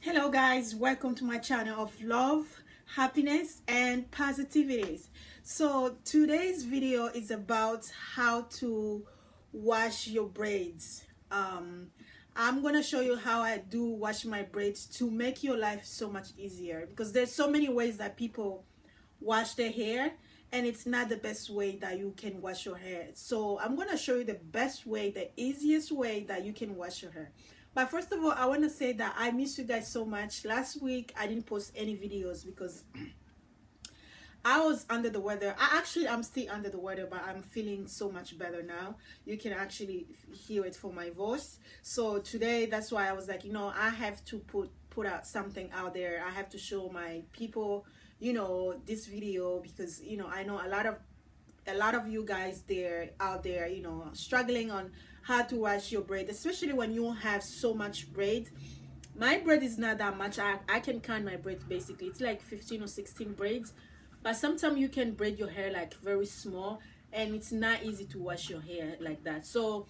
Hello guys, welcome to my channel of love, happiness and positivities. So today's video is about how to wash your braids. I'm gonna show you how I do wash my braids to make your life so much easier, because there's so many ways that people wash their hair and it's not the best way that you can wash your hair. So I'm gonna show you the best way, the easiest way that you can wash your hair. But first of all, I want to say that I miss you guys so much. Last week I didn't post any videos because I was under the weather. I'm still under the weather, but I'm feeling so much better now. You can actually hear it from my voice. So today, that's why I was like, I have to put out something out there. I have to show my people, this video, because I know a lot of you guys out there, struggling on how to wash your braid, especially when you have so much braid. My braid is not that much. I can count my braids. Basically it's like 15 or 16 braids, but sometimes you can braid your hair like very small and it's not easy to wash your hair like that. So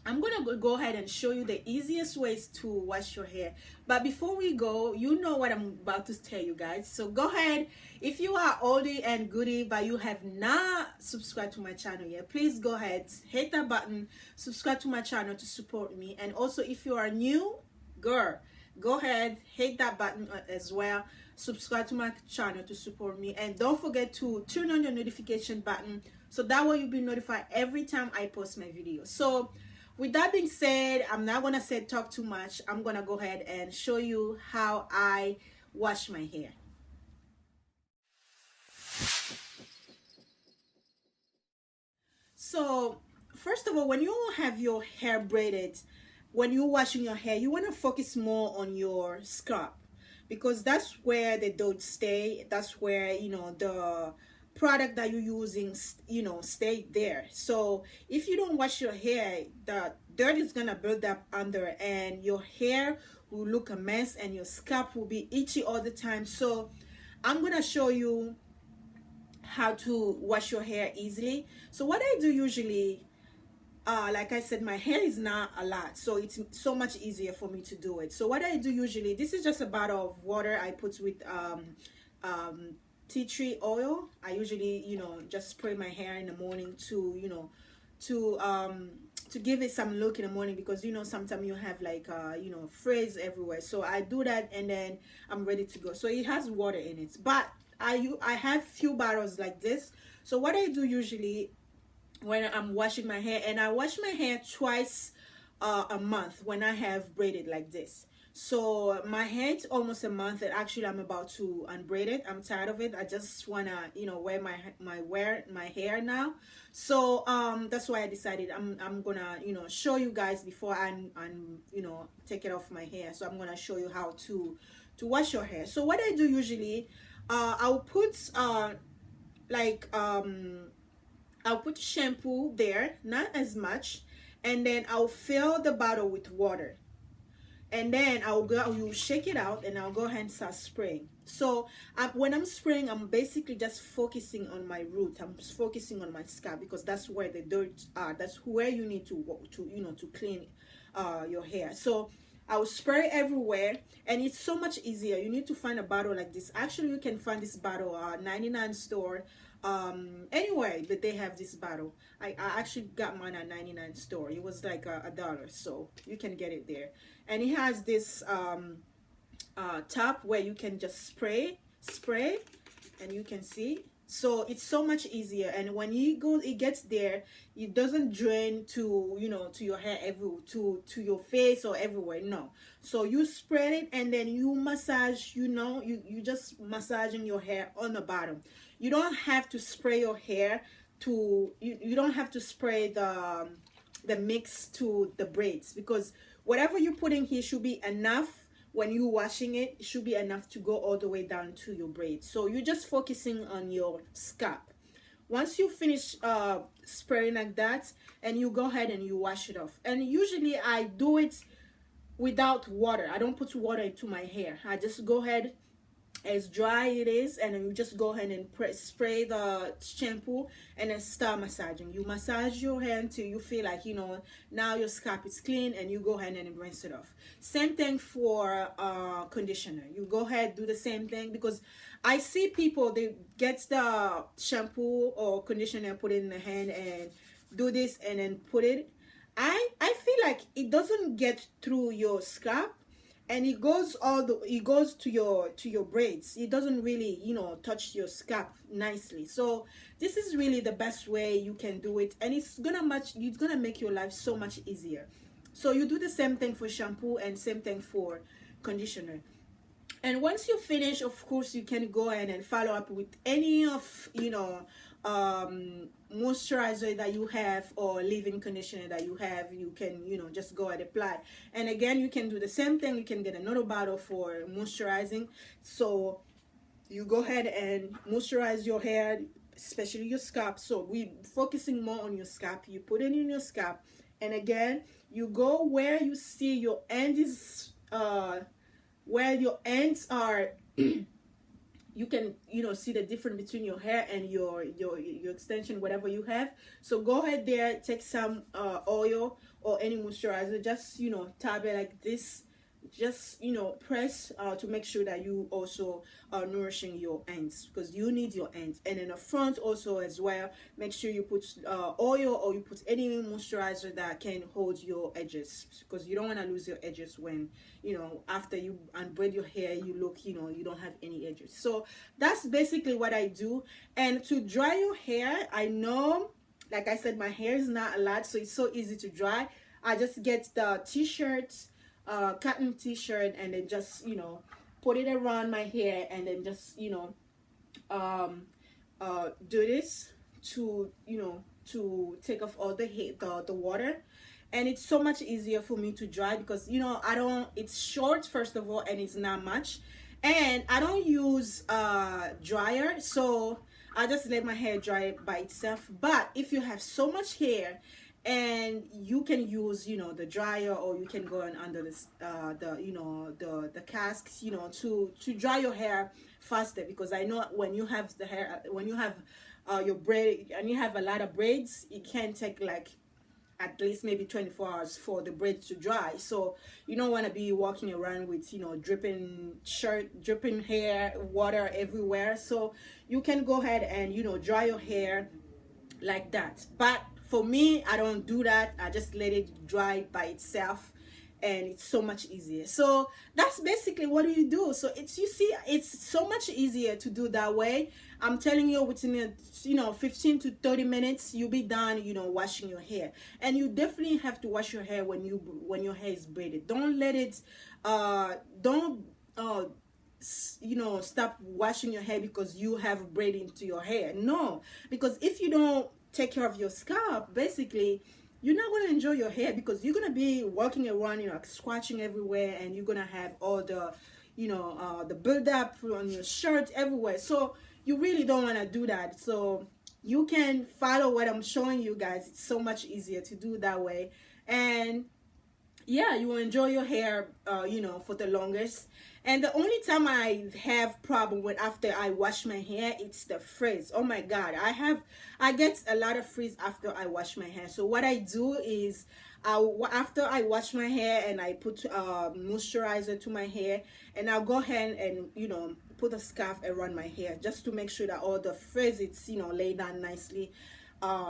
I'm gonna go ahead and show you the easiest ways to wash your hair. But before we go, you know what I'm about to tell you guys. So go ahead, if you are oldie and goodie but you have not subscribed to my channel yet, please go ahead, hit that button, subscribe to my channel to support me. And also, if you are new girl, go ahead, hit that button as well, subscribe to my channel to support me. And don't forget to turn on your notification button, so that way you'll be notified every time I post my video. So with that being said, I'm not gonna talk too much. I'm gonna go ahead and show you how I wash my hair. So first of all, when you have your hair braided, when you're washing your hair, you want to focus more on your scalp, because that's where the dirt stay. That's where the product that you're using stay there. So if you don't wash your hair, the dirt is gonna build up under and your hair will look a mess and your scalp will be itchy all the time. So I'm gonna show you how to wash your hair easily. So what I do usually, like I said, my hair is not a lot, so it's so much easier for me to do it. So what I do usually, this is just a bottle of water I put with tea tree oil. I usually just spray my hair in the morning to to give it some look in the morning, because sometimes you have like frizz everywhere. So I do that and then I'm ready to go. So it has water in it, but I have few bottles like this. So what I do usually when I'm washing my hair, and I wash my hair twice a month when I have braided like this. So my hair, it's almost a month, and actually I'm about to unbraid it. I'm tired of it. I just wanna wear my hair now. So that's why I decided I'm gonna show you guys before I'm take it off my hair. So I'm gonna show you how to wash your hair. So what I do usually, I'll put I'll put shampoo there, not as much, and then I'll fill the bottle with water, and then you shake it out, and I'll go ahead and start spraying. So when I'm spraying, I'm basically just focusing on my root. I'm focusing on my scalp, because that's where the dirt are. That's where you need to clean your hair. So I will spray everywhere, and it's so much easier. You need to find a bottle like this. Actually, you can find this bottle 99 store, anywhere that they have this bottle. I actually got mine at 99 store. It was like $1, so you can get it there. And it has this top where you can just spray, and you can see. So it's so much easier, and when it gets there, it doesn't drain to to your hair to your face or everywhere. No. So you spread it, and then you massage. You just massaging your hair on the bottom. You don't have to spray your hair to you don't have to spray the mix to the braids, because whatever you put in here should be enough. When you're washing it, it should be enough to go all the way down to your braids. So you're just focusing on your scalp. Once you finish spraying like that, and you go ahead and you wash it off. And usually I do it without water. I don't put water into my hair. I just go ahead as dry it is, and then you just go ahead and spray the shampoo and then start massaging. You massage your hair until you feel like, you know, now your scalp is clean, and you go ahead and rinse it off. Same thing for conditioner. You go ahead, do the same thing, because I see people, they get the shampoo or conditioner, put it in the hand and do this and then put it. I feel like it doesn't get through your scalp, and it goes it goes to your braids. It doesn't really, you know, touch your scalp nicely. So this is really the best way you can do it, and it's gonna make your life so much easier. So you do the same thing for shampoo and same thing for conditioner. And once you finish, of course, you can go ahead and follow up with any of, you know, moisturizer that you have or leave-in conditioner that you have. You can, you know, just go ahead and apply. And again, you can do the same thing. You can get another bottle for moisturizing. So you go ahead and moisturize your hair, especially your scalp. So we focusing more on your scalp. You put it in your scalp, and again, you go where you see your end is, where your ends are. You can, you know, see the difference between your hair and your extension, whatever you have. So go ahead there, take some oil or any moisturizer, just, you know, tap it like this, just, you know, press to make sure that you also are nourishing your ends, because you need your ends. And in the front also as well, make sure you put oil, or you put any moisturizer that can hold your edges, because you don't want to lose your edges when, you know, after you unbraid your hair, you look, you know, you don't have any edges. So that's basically what I do. And to dry your hair, I know, like I said, my hair is not a lot, so it's so easy to dry. I just get the t-shirts, cotton t-shirt, and then just, you know, put it around my hair, and then just, you know, do this to, you know, to take off all the water. And it's so much easier for me to dry, because, you know, it's short, first of all, and it's not much, and I don't use dryer, so I just let my hair dry by itself. But if you have so much hair, and you can use, you know, the dryer, or you can go in under this the, you know, the casks, you know, to dry your hair faster. Because I know when you have the hair, when you have your braid, and you have a lot of braids, it can take like at least maybe 24 hours for the braid to dry. So you don't want to be walking around with, you know, dripping shirt, dripping hair, water everywhere. So you can go ahead and, you know, dry your hair like that. But for me, I don't do that. I just let it dry by itself, and it's so much easier. So that's basically what you do. So it's, you see, it's so much easier to do that way. I'm telling you, within, you know, 15 to 30 minutes, you'll be done, you know, washing your hair. And you definitely have to wash your hair when your hair is braided. Don't let it don't you know, stop washing your hair because you have braid into your hair. No, because if you don't take care of your scalp, basically you're not going to enjoy your hair, because you're going to be walking around, you know, scratching everywhere, and you're going to have all the, you know, the buildup on your shirt everywhere. So you really don't want to do that. So you can follow what I'm showing you guys. It's so much easier to do that way, and yeah, you will enjoy your hair, you know, for the longest. And the only time I have problem with after I wash my hair, it's the frizz. Oh my god, I get a lot of frizz after I wash my hair. So what I do is, after I wash my hair and I put moisturizer to my hair, and I'll go ahead and, you know, put a scarf around my hair, just to make sure that all the frizz, it's, you know, laid down nicely.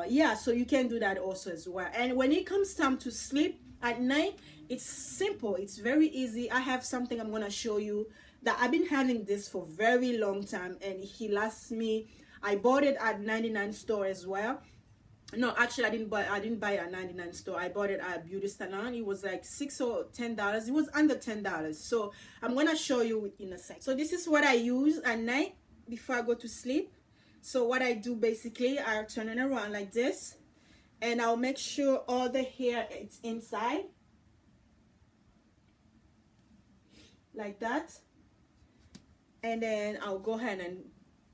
Yeah, so you can do that also as well. And when it comes time to sleep at night, it's simple, it's very easy. I have something I'm gonna show you that I've been having this for very long time, and he lasts me. I bought it at 99 store as well. No, actually I didn't buy it at 99 store. I bought it at beauty salon. It was like $6 or $10. It was under $10. So I'm gonna show you in a sec. So this is what I use at night before I go to sleep. So what I do, basically, I'll turn it around like this, and I'll make sure all the hair is inside like that, and then I'll go ahead and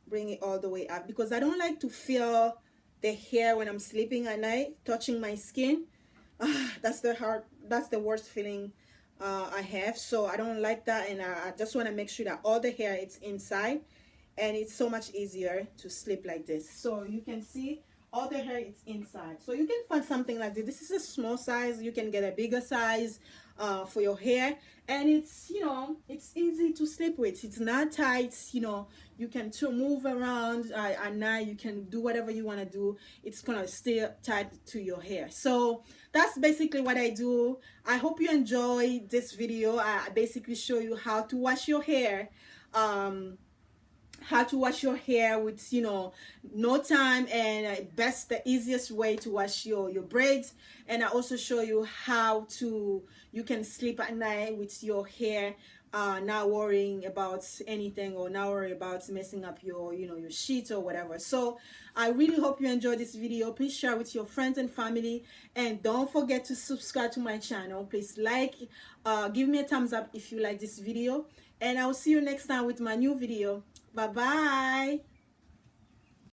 bring it all the way up, because I don't like to feel the hair when I'm sleeping at night touching my skin. That's the worst feeling I have, so I don't like that, and I just want to make sure that all the hair is inside, and it's so much easier to slip like this. So you can see all the hair is inside, so you can find something like this. This is a small size. You can get a bigger size for your hair, and it's, you know, it's easy to slip with. It's not tight, you know. You can move around at night. You can do whatever you want to do. It's gonna stay tied to your hair. So that's basically what I do. I hope you enjoy this video. I basically show you how to wash your hair, how to wash your hair with, you know, no time, and best, the easiest way to wash your braids. And I also show you how to, you can sleep at night with your hair, not worrying about anything, or not worry about messing up your, you know, your sheets or whatever. So I really hope you enjoyed this video. Please share with your friends and family, and don't forget to subscribe to my channel. Please like, give me a thumbs up if you like this video, and I'll see you next time with my new video. Bye bye.